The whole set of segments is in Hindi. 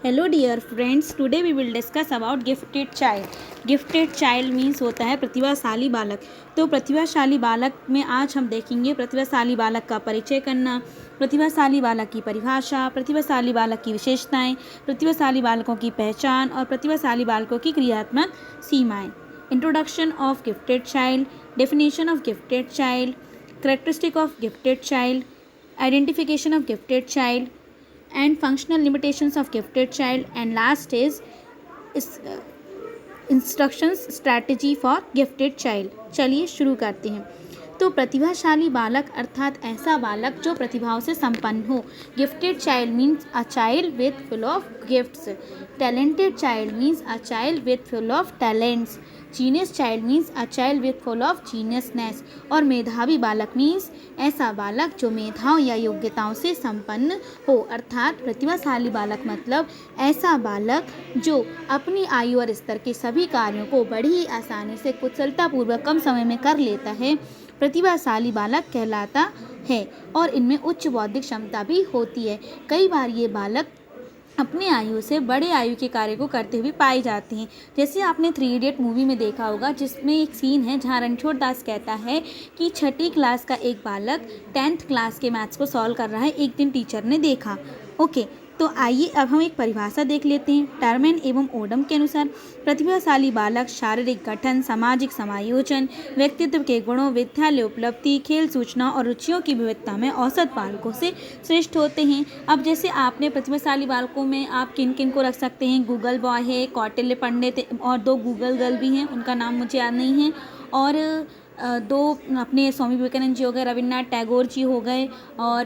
Hello dear friends, today we will discuss about gifted child. Gifted child means होता है प्रतिभाशाली बालक। तो प्रतिभाशाली बालक में आज हम देखेंगे प्रतिभाशाली बालक का परिचय करना, प्रतिभाशाली बालक की परिभाषा, प्रतिभाशाली बालक की विशेषताएं, प्रतिभाशाली बालकों की पहचान और प्रतिभाशाली बालकों की क्रियात्मक सीमाएं। Introduction of gifted child, definition of gifted child, characteristic of gifted child, identification of gifted child and functional limitations of gifted child, and last is instructions strategy for gifted child। चलिए शुरू करते हैं। तो प्रतिभाशाली बालक अर्थात ऐसा बालक जो प्रतिभाओं से संपन्न हो। Gifted child means a child with full of gifts. Talented child means a child with full of talents. Genius child means a child with full of geniusness. और मेधावी बालक मीन्स ऐसा बालक जो मेधाओं या योग्यताओं से संपन्न हो। अर्थात प्रतिभाशाली बालक मतलब ऐसा बालक जो अपनी आयु और स्तर के सभी कार्यों को बड़ी ही आसानी से कुशलतापूर्वक कम समय में कर लेता है, प्रतिभाशाली बालक कहलाता है। और इनमें उच्च बौद्धिक क्षमता भी होती है। कई बार ये बालक अपने आयु से बड़े आयु के कार्य को करते हुए पाए जाते हैं। जैसे आपने 3 इडियट मूवी में देखा होगा, जिसमें एक सीन है जहाँ रणछोड़ दास कहता है कि 6ठी क्लास का एक बालक 10th क्लास के मैथ्स को सॉल्व कर रहा है, एक दिन टीचर ने देखा। ओके, तो आइए अब हम एक परिभाषा देख लेते हैं। टर्मेन एवं ओडम के अनुसार प्रतिभाशाली बालक शारीरिक गठन, सामाजिक समायोजन, व्यक्तित्व के गुणों, विद्यालय उपलब्धि, खेल सूचना और रुचियों की विविधता में औसत बालकों से श्रेष्ठ होते हैं। अब जैसे आपने प्रतिभाशाली बालकों में आप किन किन को रख सकते हैं, गूगल बॉय है, कौटिल्य पंडित और 2 गूगल गर्ल भी हैं, उनका नाम मुझे याद नहीं है, और 2 अपने स्वामी विवेकानंद जी हो गए, रविन्द्रनाथ टैगोर जी हो गए, और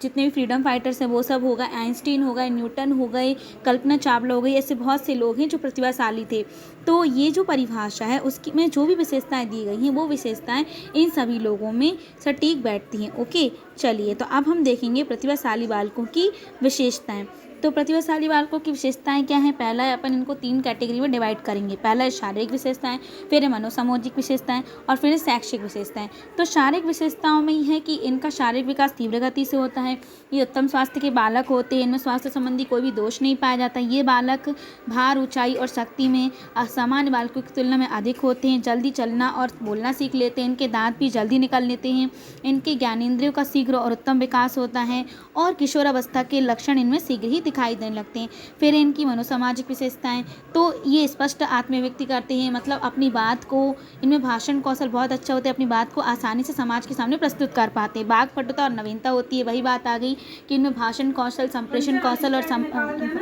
जितने भी फ्रीडम फाइटर्स हैं वो सब हो गए, आइंस्टीन हो गए, न्यूटन हो गए, कल्पना चावला हो गई। ऐसे बहुत से लोग हैं जो प्रतिभाशाली थे। तो ये जो परिभाषा है उसकी में जो भी विशेषताएं दी गई हैं वो विशेषताएं इन सभी लोगों में सटीक बैठती हैं। ओके, चलिए तो अब हम देखेंगे प्रतिभाशाली बालकों की विशेषताएं। तो प्रतिभाशाली बालकों की विशेषताएं क्या हैं? पहला है, अपन इनको 3 कैटेगरी में डिवाइड करेंगे। पहला है शारीरिक विशेषताएं, फिर है मनोसामाजिक विशेषताएं और फिर है शैक्षिक विशेषताएं। तो शारीरिक विशेषताओं में ही है कि इनका शारीरिक विकास तीव्र गति से होता है, ये उत्तम स्वास्थ्य के बालक होते हैं, इनमें स्वास्थ्य संबंधी कोई भी दोष नहीं पाया जाता। ये बालक भार, ऊंचाई और शक्ति में सामान्य बालकों की तुलना में अधिक होते हैं, जल्दी चलना और बोलना सीख लेते हैं, इनके दांत भी जल्दी निकल लेते हैं, इनके ज्ञानेंद्रियों का शीघ्र और उत्तम विकास होता है और किशोरावस्था के लक्षण इनमें शीघ्र ही दिखाई देने लगते हैं। फिर इनकी मनोसामाजिक विशेषताएं, तो ये स्पष्ट आत्मव्यक्ति करते हैं, मतलब अपनी बात को, इनमें भाषण कौशल बहुत अच्छा होता है, अपनी बात को आसानी से समाज के सामने प्रस्तुत कर पाते हैं। वाक्पटुता और नवीनता होती है। वही बात आ गई कि इनमें भाषण कौशल, संप्रेषण कौशल और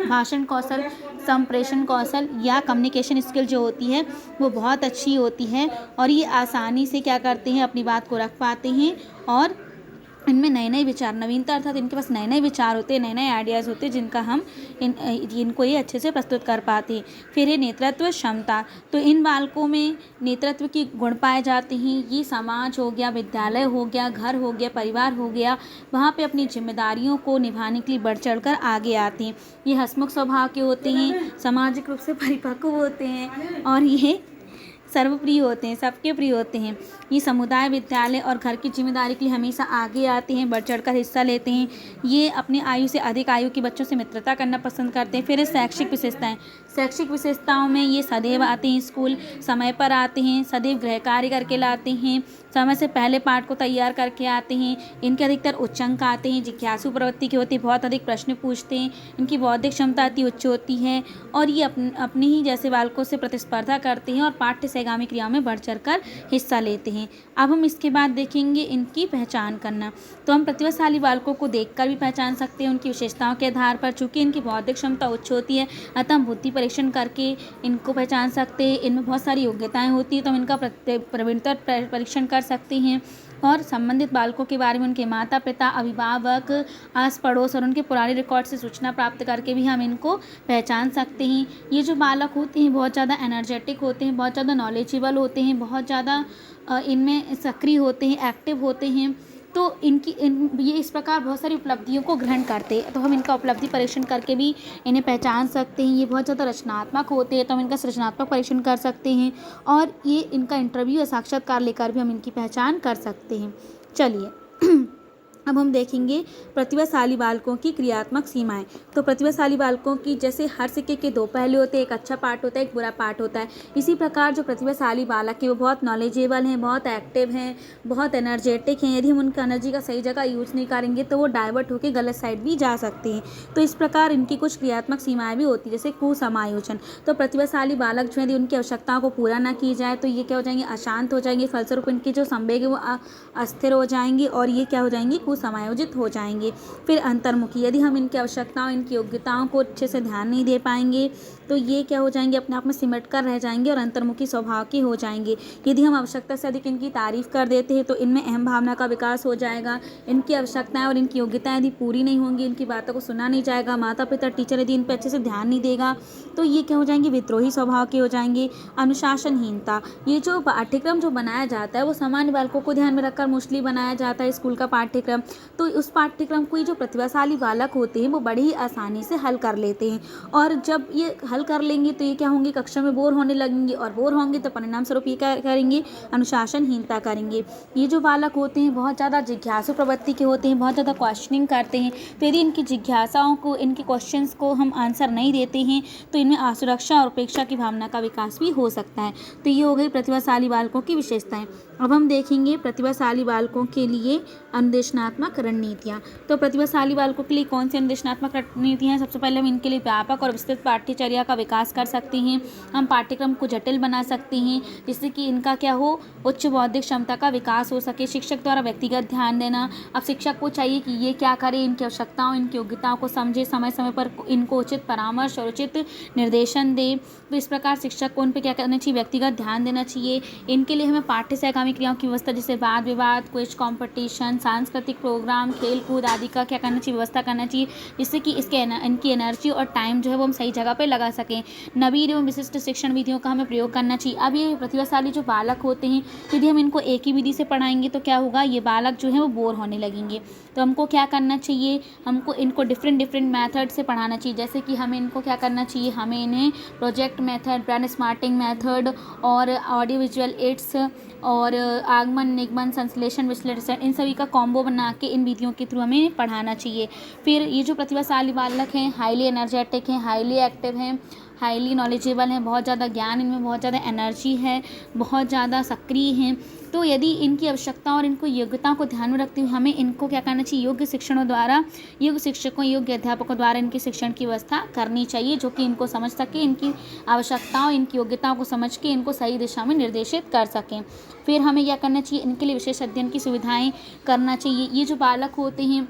भाषण कौशल, संप्रेषण कौशल या कम्युनिकेशन स्किल जो होती है वो बहुत अच्छी होती है, और ये आसानी से क्या करते हैं, अपनी बात को रख पाते हैं, और इनमें नए नए विचार, नवीनता अर्थात इनके पास नए नए विचार होते हैं, नए नए आइडियाज़ होते हैं, जिनका हम इनको ये अच्छे से प्रस्तुत कर पाते हैं। फिर है नेतृत्व क्षमता। तो इन बालकों में नेतृत्व की गुण पाए जाते हैं। ये समाज हो गया, विद्यालय हो गया, घर हो गया, परिवार हो गया, वहाँ पे अपनी जिम्मेदारियों को निभाने के लिए बढ़ चढ़ कर आगे आते हैं। ये हंसमुख स्वभाव के होते हैं, सामाजिक रूप से परिपक्व होते हैं, और ये सर्वप्रिय होते हैं, सबके प्रिय होते हैं। ये समुदाय, विद्यालय और घर की जिम्मेदारी के लिए हमेशा आगे आते हैं, बढ़ चढ़कर हिस्सा लेते हैं। ये अपने आयु से अधिक आयु के बच्चों से मित्रता करना पसंद करते हैं। फिर शैक्षिक विशेषताएं। शैक्षिक विशेषताओं में ये सदैव आते हैं स्कूल, समय पर आते हैं, सदैव गृह कार्य करके लाते हैं, समय से पहले पाठ को तैयार करके आते हैं, इनके अधिकतर उच्च अंक आते हैं, जिज्ञासु प्रवृत्ति के होते हैं, बहुत अधिक प्रश्न पूछते हैं, इनकी बौद्धिक क्षमता अति उच्च होती है, और ये अपने ही जैसे बालकों से प्रतिस्पर्धा करते हैं और पाठ्य सहगामी क्रियाओं में बढ़ चढ़कर हिस्सा लेते हैं। अब हम इसके बाद देखेंगे इनकी पहचान करना। तो हम प्रतिभाशाली बालकों को देखकर भी पहचान सकते हैं उनकी विशेषताओं के आधार पर। चूँकि इनकी बौद्धिक क्षमता उच्च होती है, अतः हम बुद्धि परीक्षण करके इनको पहचान सकते हैं। इनमें बहुत सारी योग्यताएं होती हैं, तो हम इनका प्रवीणता परीक्षण कर सकते हैं, और संबंधित बालकों के बारे में उनके माता पिता, अभिभावक, आस पड़ोस और उनके पुराने रिकॉर्ड से सूचना प्राप्त करके भी हम इनको पहचान सकते हैं। ये जो बालक होते हैं बहुत ज़्यादा एनर्जेटिक होते हैं, बहुत ज़्यादा नॉलेजेबल होते हैं, बहुत ज़्यादा इनमें सक्रिय होते हैं, एक्टिव होते हैं। तो ये इस प्रकार बहुत सारी उपलब्धियों को ग्रहण करते हैं, तो हम इनका उपलब्धि परीक्षण करके भी इन्हें पहचान सकते हैं। ये बहुत ज़्यादा रचनात्मक होते हैं, तो हम इनका सृजनात्मक परीक्षण कर सकते हैं, और ये इनका इंटरव्यू या साक्षात्कार लेकर भी हम इनकी पहचान कर सकते हैं। चलिए अब हम देखेंगे प्रतिभाशाली बालकों की क्रियात्मक सीमाएं। तो प्रतिभाशाली बालकों की, जैसे हर सिक्के के दो पहलू होते हैं, एक अच्छा पार्ट होता है, एक बुरा पार्ट होता है। इसी प्रकार जो प्रतिभाशाली बालक हैं वो बहुत नॉलेजेबल हैं, बहुत एक्टिव हैं, बहुत एनर्जेटिक हैं। यदि हम उनका एनर्जी का सही जगह यूज़ नहीं करेंगे तो वो डाइवर्ट होकर गलत साइड भी जा सकते हैं। तो इस प्रकार इनकी कुछ क्रियात्मक सीमाएँ भी होती हैं, जैसे कुसमायोजन। तो प्रतिभाशाली बालक जो यदि उनकी आवश्यकताओं को पूरा ना की जाए तो ये क्या हो जाएंगे, अशांत हो जाएंगे। फलस्वरूप इनके जो संवेग है वो अस्थिर हो जाएंगे और ये क्या हो जाएंगे, कुसमायोजित हो जाएंगे। फिर अंतर्मुखी, यदि हम इनकी आवश्यकताओं, इनकी योग्यताओं को अच्छे से ध्यान नहीं दे पाएंगे तो ये क्या हो जाएंगे, अपने आप में सिमट कर रह जाएंगे और अंतर्मुखी स्वभाव के हो जाएंगे। यदि हम आवश्यकता से अधिक इनकी तारीफ कर देते हैं तो इनमें अहम भावना का विकास हो जाएगा। इनकी आवश्यकताएं और इनकी योग्यताएं यदि पूरी नहीं होंगी, इनकी बातों को सुना नहीं जाएगा, माता पिता टीचर यदि इन पर अच्छे से ध्यान नहीं देगा तो ये क्या हो जाएंगे, विद्रोही स्वभाव के हो जाएंगे। अनुशासनहीनता, ये जो पाठ्यक्रम जो बनाया जाता है वो सामान्य बालकों को ध्यान में रखकर मोस्टली बनाया जाता है, स्कूल का पाठ्यक्रम। तो उस पाठ्यक्रम को ये जो प्रतिभाशाली बालक होते हैं वो बड़ी ही आसानी से हल कर लेते हैं, और जब ये हल कर लेंगे तो ये क्या होंगे, कक्षा में बोर होने लगेंगे, और बोर होंगे तो परिणाम स्वरूप ये क्या करेंगे, अनुशासनहीनता करेंगे। ये जो बालक होते हैं बहुत ज़्यादा जिज्ञासु प्रवृत्ति के होते हैं, बहुत ज़्यादा क्वेश्चनिंग करते हैं। तो यदि इनकी जिज्ञासाओं को, इनके क्वेश्चंस को हम आंसर नहीं देते हैं तो इनमें असुरक्षा और उपेक्षा की भावना का विकास भी हो सकता है। तो ये हो गई प्रतिभाशाली बालकों की विशेषताएं। अब हम देखेंगे प्रतिभाशाली बालकों के लिए अनुदेशनात्मक रणनीतियाँ। तो प्रतिभाशाली बालकों के लिए कौन सी अनुदेशनात्मक रणनीतियाँ हैं? सबसे पहले हम इनके लिए व्यापक और विस्तृत पाठ्यचर्या का विकास कर सकते हैं। हम पाठ्यक्रम को जटिल बना सकते हैं जिससे कि इनका क्या हो, उच्च बौद्धिक क्षमता का विकास हो सके। शिक्षक द्वारा व्यक्तिगत ध्यान देना, अब शिक्षक को चाहिए कि ये क्या करे, इनकी आवश्यकताओं, इनकी योग्यताओं को समझे, समय समय पर इनको उचित परामर्श और उचित निर्देशन दे। तो इस प्रकार शिक्षक को उन पर क्या करना चाहिए, व्यक्तिगत ध्यान देना चाहिए। इनके लिए हमें पाठ्य सहगामी क्रियाओं की व्यवस्था, जैसे वाद विवाद, क्विज कॉम्पिटिशन, सांस्कृतिक प्रोग्राम, खेल कूद आदि का क्या करना चाहिए, व्यवस्था करना चाहिए, जिससे कि इनकी एनर्जी और टाइम जो है वो हम सही जगह पर लगा सकें। नवीन एवं विशिष्ट शिक्षण विधियों का हमें प्रयोग करना चाहिए। अब ये प्रतिभाशाली जो बालक होते हैं, यदि हम इनको एक ही विधि से पढ़ाएंगे तो क्या होगा, ये बालक जो है वो बोर होने लगेंगे। तो हमको क्या करना चाहिए, हमको इनको डिफरेंट मेथड से पढ़ाना चाहिए। जैसे कि हमें इनको क्या करना चाहिए, हमें इन्हें project method, brain smarting method और ऑडियो विजुअल एड्स और आगमन निगमन संश्लेषण विश्लेषण, इन सभी का कॉम्बो बना के इन विधियों के थ्रू हमें पढ़ाना चाहिए। फिर ये जो प्रतिभाशाली बालक हैं, हाईली एनर्जेटिक हैं, हाईली एक्टिव हैं, हाईली नॉलेजेबल हैं, बहुत ज़्यादा ज्ञान इनमें, बहुत ज़्यादा एनर्जी है, बहुत ज़्यादा सक्रिय हैं। तो यदि इनकी आवश्यकता और इनको योग्यताओं को ध्यान में रखते हुए हमें इनको क्या करना चाहिए, योग्य शिक्षणों द्वारा, योग्य शिक्षकों, योग्य अध्यापकों द्वारा इनके शिक्षण की व्यवस्था करनी चाहिए, जो कि इनको समझ सके, इनकी आवश्यकताओं, इनकी योग्यताओं को समझ के इनको सही दिशा में निर्देशित कर सकें। फिर हमें क्या करना चाहिए, इनके लिए विशेष अध्ययन की सुविधाएँ करना चाहिए। ये जो बालक होते हैं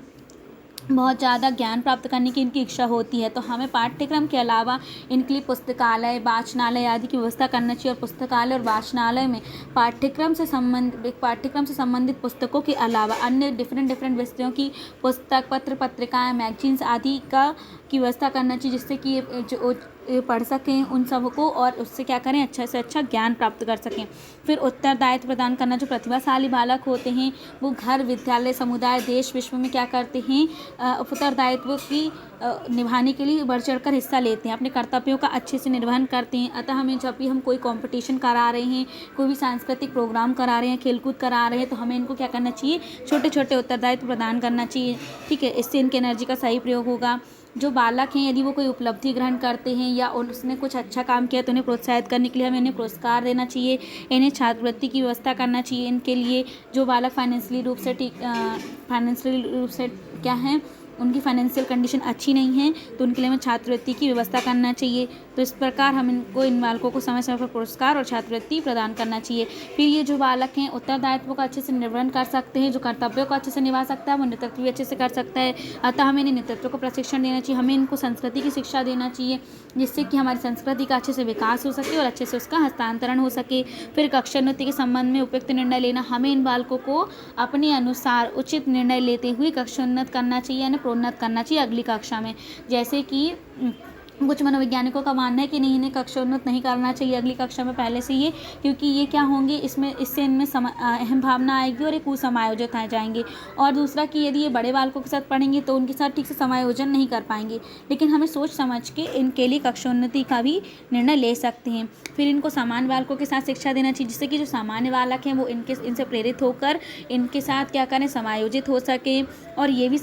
बहुत ज़्यादा ज्ञान प्राप्त करने की इनकी इच्छा होती है, तो हमें पाठ्यक्रम के अलावा इनके लिए पुस्तकालय, वाचनालय आदि की व्यवस्था करना चाहिए। और पुस्तकालय और वाचनालय में पाठ्यक्रम से संबंधित पुस्तकों के अलावा अन्य डिफरेंट विषयों की पुस्तक, पत्र पत्रिकाएं, मैगजीन्स आदि की व्यवस्था करना चाहिए, जिससे कि ये पढ़ सकें उन सब को और उससे क्या करें, अच्छा से अच्छा ज्ञान प्राप्त कर सकें। फिर उत्तरदायित्व प्रदान करना, जो प्रतिभाशाली बालक होते हैं वो घर, विद्यालय, समुदाय, देश, विश्व में क्या करते हैं, उत्तरदायित्व की निभाने के लिए बढ़ चढ़कर हिस्सा लेते हैं, अपने कर्तव्यों का अच्छे से निर्वहन करते हैं। अतः हमें जब भी हम कोई कंपटीशन करा रहे हैं, कोई भी सांस्कृतिक प्रोग्राम करा रहे हैं, खेलकूद करा रहे हैं, तो हमें इनको क्या करना चाहिए, छोटे छोटे उत्तरदायित्व प्रदान करना चाहिए। ठीक है, इससे इनकी एनर्जी का सही प्रयोग होगा। जो बालक हैं यदि वो कोई उपलब्धि ग्रहण करते हैं या उसने कुछ अच्छा काम किया तो उन्हें प्रोत्साहित करने के लिए हमें इन्हें पुरस्कार देना चाहिए, इन्हें छात्रवृत्ति की व्यवस्था करना चाहिए। इनके लिए जो बालक फाइनेंशियली रूप से क्या है, उनकी फाइनेंशियल कंडीशन अच्छी नहीं है, तो उनके लिए हमें छात्रवृत्ति की व्यवस्था करना चाहिए। तो इस प्रकार हम इन बालकों को समय समय पर पुरस्कार और छात्रवृत्ति प्रदान करना चाहिए। फिर ये जो बालक हैं उत्तरदायित्व का अच्छे से निर्वहन कर सकते हैं, जो कर्तव्यों को अच्छे से निभा सकता है, वो नेतृत्व भी अच्छे से कर सकता है। अतः हमें इन्हें नेतृत्व को प्रशिक्षण देना चाहिए, हमें इनको संस्कृति की शिक्षा देना चाहिए, जिससे कि हमारी संस्कृति का अच्छे से विकास हो सके और अच्छे से उसका हस्तांतरण हो सके। फिर कक्षोन्नति के संबंध में उपयुक्त निर्णय लेना, हमें इन बालकों को अपने अनुसार उचित निर्णय लेते हुए कक्षोन्नत करना चाहिए, यानी प्रोन्नत करना चाहिए अगली कक्षा में। जैसे कि कुछ मनोवैज्ञानिकों का मानना है कि नहीं, इन्हें कक्षोन्नत नहीं करना चाहिए अगली कक्षा में पहले से ये, क्योंकि ये क्या होंगे, इससे इनमें अहम भावना आएगी और ये कुसमायोजित आ जाएंगे। और दूसरा कि यदि ये बड़े बालकों के साथ पढ़ेंगे तो उनके साथ ठीक से समायोजन नहीं कर पाएंगे। लेकिन हमें सोच समझ के इनके लिए कक्षोन्नति का भी निर्णय ले सकते हैं। फिर इनको सामान्य बालकों के साथ शिक्षा देना चाहिए, जिससे कि जो सामान्य बालक हैं वो इनसे प्रेरित होकर इनके साथ क्या करें, समायोजित हो सके। और ये भी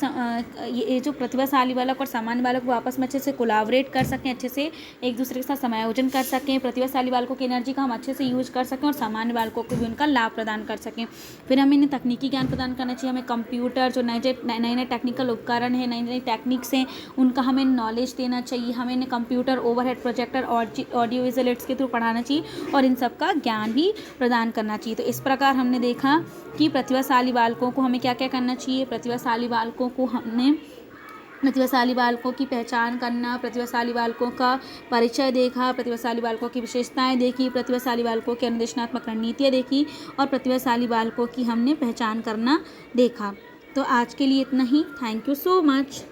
ये जो प्रतिभाशाली बालक और सामान्य बालक वो आपस में अच्छे से कोलाबरेट कर सकें, अच्छे से एक दूसरे के साथ समायोजन कर सकें। प्रतिभाशाली बालकों की एनर्जी का हम अच्छे से यूज कर सकें और सामान्य बालकों को भी उनका लाभ प्रदान कर सकें। फिर हमें इन्हें तकनीकी ज्ञान प्रदान करना चाहिए। हमें कंप्यूटर, जो नए नए टेक्निकल उपकरण हैं, नई नई टेक्निक्स हैं, उनका हमें नॉलेज देना चाहिए। हमें इन्हें computer, overhead projector, audio visual aids के थ्रू पढ़ाना चाहिए और इन सब का ज्ञान भी प्रदान करना चाहिए। तो इस प्रकार हमने देखा कि प्रतिभाशाली बालकों को हमें क्या क्या करना चाहिए। प्रतिभाशाली बालकों को हमने प्रतिभाशाली बालकों की पहचान करना, प्रतिभाशाली बालकों का परिचय देखा, प्रतिभाशाली बालकों की विशेषताएं देखी, प्रतिभाशाली बालकों की अनुदेशनात्मक रणनीतियाँ देखी और प्रतिभाशाली बालकों की हमने पहचान करना देखा। तो आज के लिए इतना ही। Thank you so much.